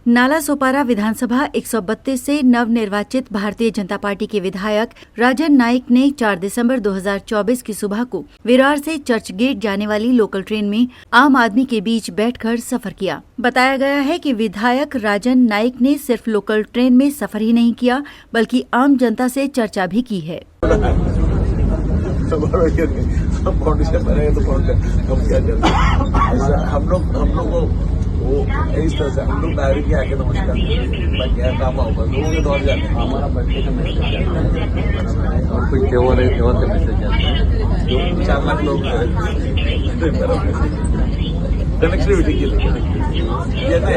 नालासोपारा विधानसभा 132 से नवनिर्वाचित भारतीय जनता पार्टी के विधायक राजन नाइक ने 4 दिसंबर 2024 की सुबह को विरार से चर्चगेट जाने वाली लोकल ट्रेन में आम आदमी के बीच बैठकर सफर किया। बताया गया है कि विधायक राजन नाइक ने सिर्फ लोकल ट्रेन में सफर ही नहीं किया बल्कि आम जनता से चर्चा भी की है। हम लोग को वो इस तरह से हम लोग डायरेक्टली आके नमस्कार मैं क्या काम होगा लोगों के दौर जाते हैं हमारा बर्थडे का मैसेज और कुछ त्योहार का मैसेज जाता है 4 लाख लोग कनेक्टिविटी के लिए